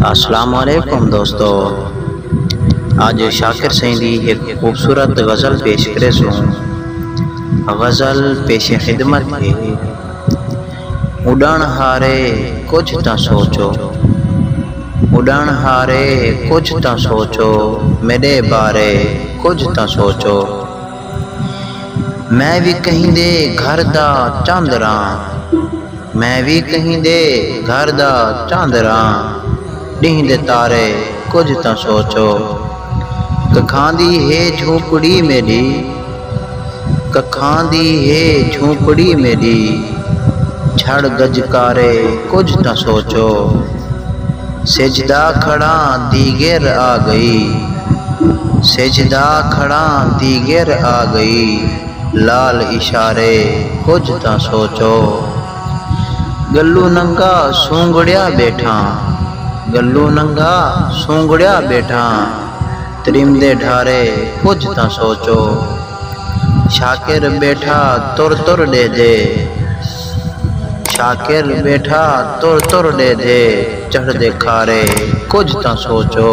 अस्सलाम वालेकुम दोस्तों, आज शाकिर सईदी एक खूबसूरत गज़ल पेश करे सूँ। गज़ल पेश खिदमत है। उड़न हारे कुछ त सोचो, उड़न हारे कुछ त सोचो, मेरे बारे कुछ त सोचो। मैं भी कहीं दे घर दा चांदरा, मैं भी कहीं दे घर दा चांदरा, ॾींहं दे तारे कुछ त सोचो। कखांदी है झोपड़ी मेरी, कखांदी है झोपड़ी मेरी, छड़ गजकारे कुछ त सोचो। सेजदा खड़ा दीगर आ गई, सेजदा खड़ा दीगर आ गई, लाल इशारे कुछ त सोचो। गल्लू नंगा सूंगड़िया बैठा, गल्लू नंगा सूंगड़िया बैठा, त्रिमदे ढारे कुछ त सोचो। शाकिर बैठा तुर तुर दे दे, शाकिर बैठा तुर तुर दे दे, चढ़ दे खारे कुछ त सोचो।